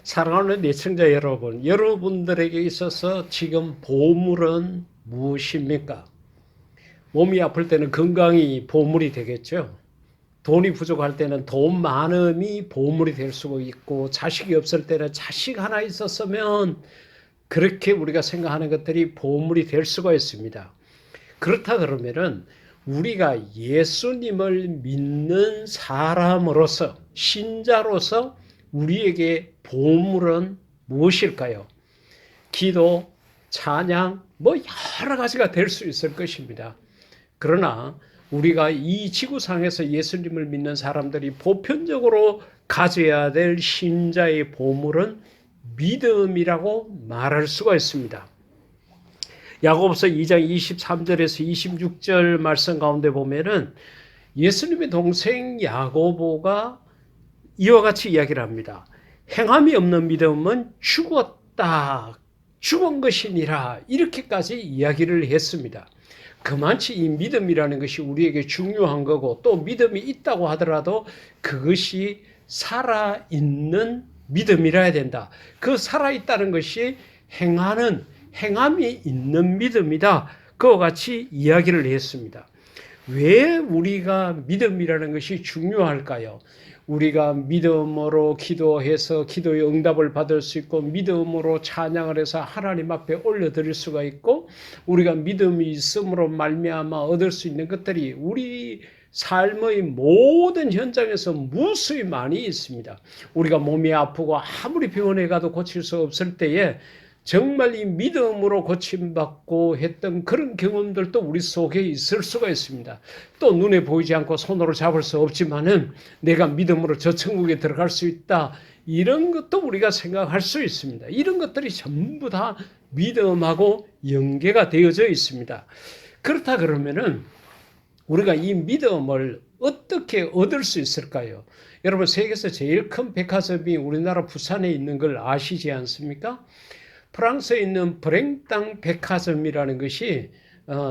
사랑하는 애청자 여러분, 여러분들에게 있어서 지금 보물은 무엇입니까? 몸이 아플 때는 건강이 보물이 되겠죠. 돈이 부족할 때는 돈 많음이 보물이 될 수가 있고, 자식이 없을 때는 자식 하나 있었으면 그렇게 우리가 생각하는 것들이 보물이 될 수가 있습니다. 그렇다 그러면은 우리가 예수님을 믿는 사람으로서, 신자로서 우리에게 보물은 무엇일까요? 기도, 찬양, 뭐 여러 가지가 될 수 있을 것입니다. 그러나 우리가 이 지구상에서 예수님을 믿는 사람들이 보편적으로 가져야 될 신자의 보물은 믿음이라고 말할 수가 있습니다. 야고보서 2장 23절에서 26절 말씀 가운데 보면은 예수님의 동생 야고보가 이와 같이 이야기를 합니다. 행함이 없는 믿음은 죽었다. 죽은 것이니라. 이렇게까지 이야기를 했습니다. 그만치 이 믿음이라는 것이 우리에게 중요한 거고, 또 믿음이 있다고 하더라도 그것이 살아있는 믿음이라야 된다. 그 살아있다는 것이 행함이 있는 믿음이다. 그와 같이 이야기를 했습니다. 왜 우리가 믿음이라는 것이 중요할까요? 우리가 믿음으로 기도해서 기도의 응답을 받을 수 있고, 믿음으로 찬양을 해서 하나님 앞에 올려드릴 수가 있고, 우리가 믿음이 있음으로 말미암아 얻을 수 있는 것들이 우리 삶의 모든 현장에서 무수히 많이 있습니다. 우리가 몸이 아프고 아무리 병원에 가도 고칠 수 없을 때에 정말 이 믿음으로 고침받고 했던 그런 경험들도 우리 속에 있을 수가 있습니다. 또 눈에 보이지 않고 손으로 잡을 수 없지만은 내가 믿음으로 저 천국에 들어갈 수 있다. 이런 것도 우리가 생각할 수 있습니다. 이런 것들이 전부 다 믿음하고 연계가 되어져 있습니다. 그렇다 그러면은 우리가 이 믿음을 어떻게 얻을 수 있을까요? 여러분, 세계에서 제일 큰 백화점이 우리나라 부산에 있는 걸 아시지 않습니까? 프랑스에 있는 브랭땅 백화점이라는 것이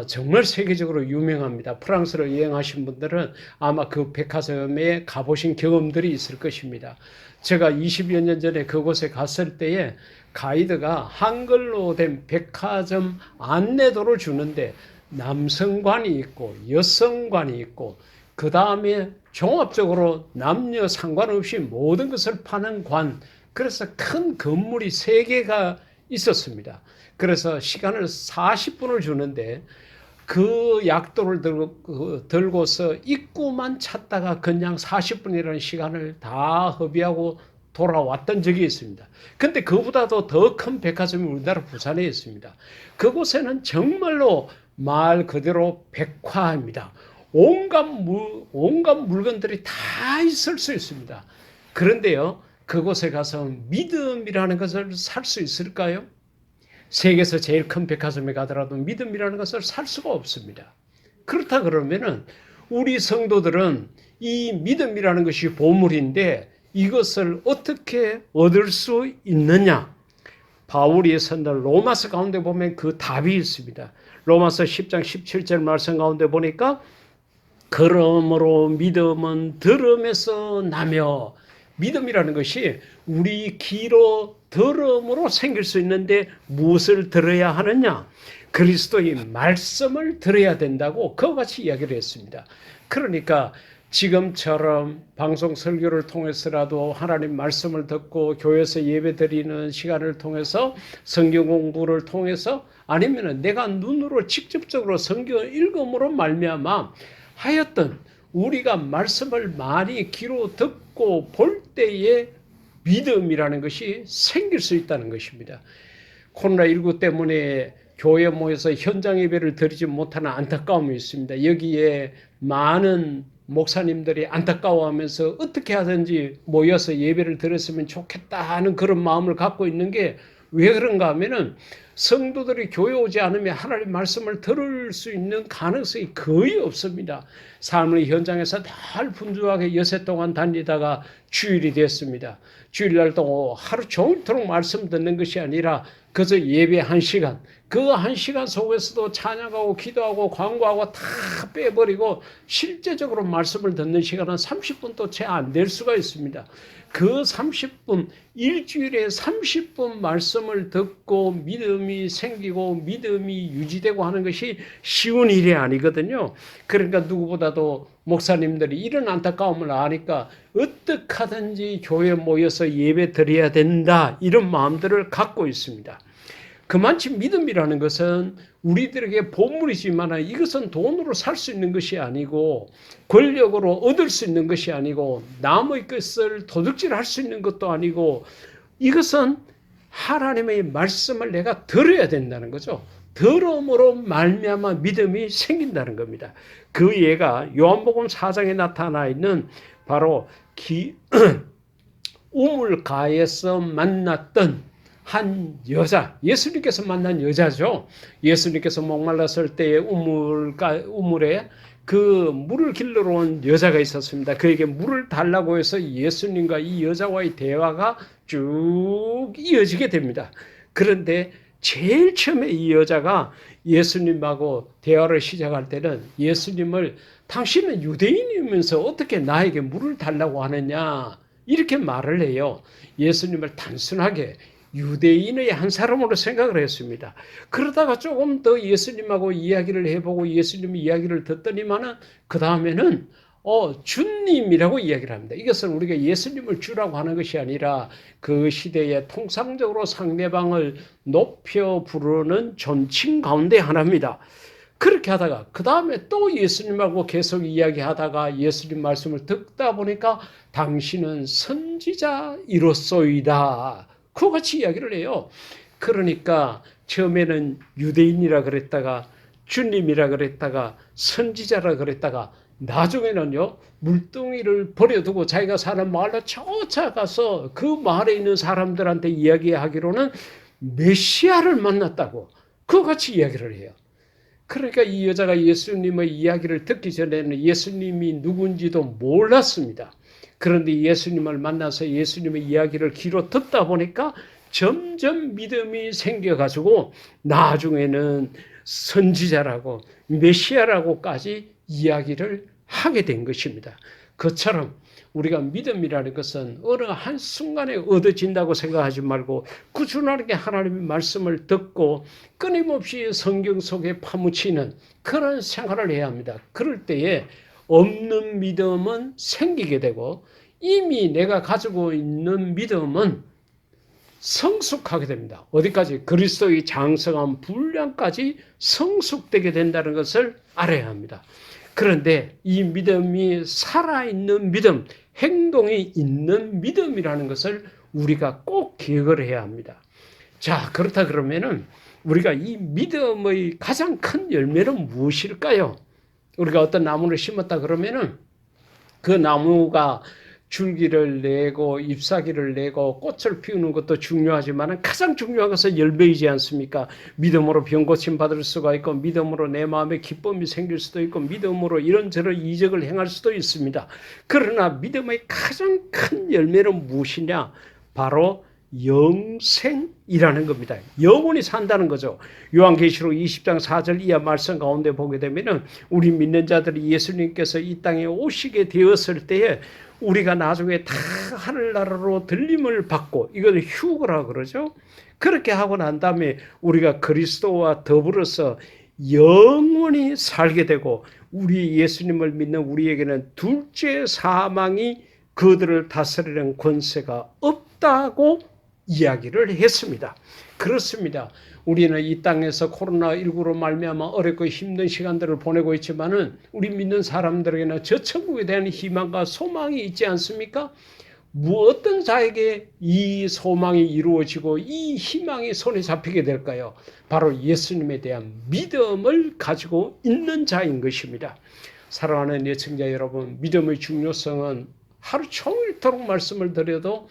정말 세계적으로 유명합니다. 프랑스를 여행하신 분들은 아마 그 백화점에 가보신 경험들이 있을 것입니다. 제가 20여 년 전에 그곳에 갔을 때에 가이드가 한글로 된 백화점 안내도를 주는데 남성관이 있고 여성관이 있고, 그 다음에 종합적으로 남녀 상관없이 모든 것을 파는 관, 그래서 큰 건물이 3개가 있었습니다. 그래서 시간을 40분을 주는데 그 약도를 들고서 입구만 찾다가 그냥 40분이라는 시간을 다 허비하고 돌아왔던 적이 있습니다. 근데 그보다도 더 큰 백화점이 우리나라 부산에 있습니다. 그곳에는 정말로 말 그대로 백화입니다. 온갖 물건들이 다 있을 수 있습니다. 그런데요, 그곳에 가서 믿음이라는 것을 살 수 있을까요? 세계에서 제일 큰 백화점에 가더라도 믿음이라는 것을 살 수가 없습니다. 그렇다 그러면은 우리 성도들은 이 믿음이라는 것이 보물인데 이것을 어떻게 얻을 수 있느냐? 바울이 선들 로마서 가운데 보면 그 답이 있습니다. 로마서 10장 17절 말씀 가운데 보니까 그러므로 믿음은 들음에서 나며, 믿음이라는 것이 우리 귀로 들음으로 생길 수 있는데 무엇을 들어야 하느냐? 그리스도의 말씀을 들어야 된다고 그와 같이 이야기를 했습니다. 그러니까 지금처럼 방송 설교를 통해서라도 하나님 말씀을 듣고 교회에서 예배 드리는 시간을 통해서 성경 공부를 통해서, 아니면 내가 눈으로 직접적으로 성경을 읽음으로 말미암아 하였던 우리가 말씀을 많이 귀로 듣고 볼 때에 믿음이라는 것이 생길 수 있다는 것입니다. 코로나19 때문에 교회 모여서 현장 예배를 드리지 못하는 안타까움이 있습니다. 여기에 많은 목사님들이 안타까워하면서 어떻게 하든지 모여서 예배를 드렸으면 좋겠다 하는 그런 마음을 갖고 있는 게 왜 그런가 하면은 성도들이 교회 오지 않으면 하나님 말씀을 들을 수 있는 가능성이 거의 없습니다. 삶의 현장에서 늘 분주하게 여세 동안 다니다가 주일이 됐습니다. 주일날 또 하루 종일토록 말씀 듣는 것이 아니라 그저 예배 1시간, 그 1시간 속에서도 찬양하고 기도하고 광고하고 다 빼버리고 실제적으로 말씀을 듣는 시간은 30분도 채 안 될 수가 있습니다. 그 30분, 일주일에 30분 말씀을 듣고 믿음이 생기고 믿음이 유지되고 하는 것이 쉬운 일이 아니거든요. 그러니까 누구보다도 목사님들이 이런 안타까움을 아니까 어떻게 하든지 교회에 모여서 예배 드려야 된다, 이런 마음들을 갖고 있습니다. 그만치 믿음이라는 것은 우리들에게 보물이지만 이것은 돈으로 살 수 있는 것이 아니고 권력으로 얻을 수 있는 것이 아니고 남의 것을 도둑질할 수 있는 것도 아니고 이것은 하나님의 말씀을 내가 들어야 된다는 거죠. 들음으로 말미암아 믿음이 생긴다는 겁니다. 그 예가 요한복음 4장에 나타나 있는 바로 우물가에서 만났던 한 여자, 예수님께서 만난 여자죠. 예수님께서 목말랐을 때에 우물에 그 물을 길러러 온 여자가 있었습니다. 그에게 물을 달라고 해서 예수님과 이 여자와의 대화가 쭉 이어지게 됩니다. 그런데 제일 처음에 이 여자가 예수님하고 대화를 시작할 때는 예수님을 당신은 유대인이면서 어떻게 나에게 물을 달라고 하느냐, 이렇게 말을 해요. 예수님을 단순하게 유대인의 한 사람으로 생각을 했습니다. 그러다가 조금 더 예수님하고 이야기를 해보고 예수님 이야기를 듣더니만은 그 다음에는 주님이라고 이야기를 합니다. 이것은 우리가 예수님을 주라고 하는 것이 아니라 그 시대에 통상적으로 상대방을 높여 부르는 존칭 가운데 하나입니다. 그렇게 하다가 그 다음에 또 예수님하고 계속 이야기하다가 예수님 말씀을 듣다 보니까 당신은 선지자이로소이다, 그와 같이 이야기를 해요. 그러니까 처음에는 유대인이라 그랬다가 주님이라 그랬다가 선지자라 그랬다가 나중에는요, 물동이를 버려두고 자기가 사는 마을로 쫓아가서 그 마을에 있는 사람들한테 이야기하기로는 메시아를 만났다고 그와 같이 이야기를 해요. 그러니까 이 여자가 예수님의 이야기를 듣기 전에는 예수님이 누군지도 몰랐습니다. 그런데 예수님을 만나서 예수님의 이야기를 귀로 듣다 보니까 점점 믿음이 생겨가지고 나중에는 선지자라고 메시아라고까지 이야기를 하게 된 것입니다. 그처럼 우리가 믿음이라는 것은 어느 한순간에 얻어진다고 생각하지 말고 꾸준하게 하나님의 말씀을 듣고 끊임없이 성경 속에 파묻히는 그런 생활을 해야 합니다. 그럴 때에 없는 믿음은 생기게 되고 이미 내가 가지고 있는 믿음은 성숙하게 됩니다. 어디까지? 그리스도의 장성한 분량까지 성숙되게 된다는 것을 알아야 합니다. 그런데 이 믿음이 살아있는 믿음, 행동이 있는 믿음이라는 것을 우리가 꼭 기억을 해야 합니다. 자, 그렇다 그러면은 우리가 이 믿음의 가장 큰 열매는 무엇일까요? 우리가 어떤 나무를 심었다 그러면은 그 나무가 줄기를 내고 잎사귀를 내고 꽃을 피우는 것도 중요하지만 가장 중요한 것은 열매이지 않습니까? 믿음으로 병고침 받을 수가 있고 믿음으로 내 마음에 기쁨이 생길 수도 있고 믿음으로 이런저런 이적을 행할 수도 있습니다. 그러나 믿음의 가장 큰 열매는 무엇이냐? 바로 영생이라는 겁니다. 영원히 산다는 거죠. 요한계시록 20장 4절 이하 말씀 가운데 보게 되면은 우리 믿는 자들이 예수님께서 이 땅에 오시게 되었을 때에 우리가 나중에 다 하늘나라로 들림을 받고, 이걸 휴거라 그러죠. 그렇게 하고 난 다음에 우리가 그리스도와 더불어서 영원히 살게 되고 우리 예수님을 믿는 우리에게는 둘째 사망이 그들을 다스리는 권세가 없다고 이야기를 했습니다. 그렇습니다. 우리는 이 땅에서 코로나19로 말미암아 어렵고 힘든 시간들을 보내고 있지만은 우리 믿는 사람들에게는 저 천국에 대한 희망과 소망이 있지 않습니까? 어떤 자에게 이 소망이 이루어지고 이 희망이 손에 잡히게 될까요? 바로 예수님에 대한 믿음을 가지고 있는 자인 것입니다. 사랑하는 예청자 여러분, 믿음의 중요성은 하루 종일토록 말씀을 드려도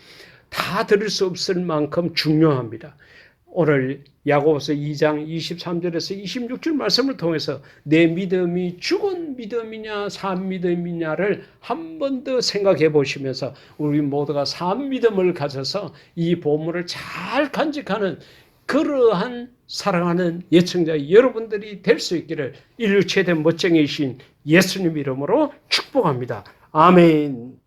다 들을 수 없을 만큼 중요합니다. 오늘 야고보서 2장 23절에서 26절 말씀을 통해서 내 믿음이 죽은 믿음이냐 산 믿음이냐를 한 번 더 생각해 보시면서 우리 모두가 산 믿음을 가져서 이 보물을 잘 간직하는 그러한 사랑하는 예청자 여러분들이 될 수 있기를 인류 최대 멋쟁이신 예수님 이름으로 축복합니다. 아멘.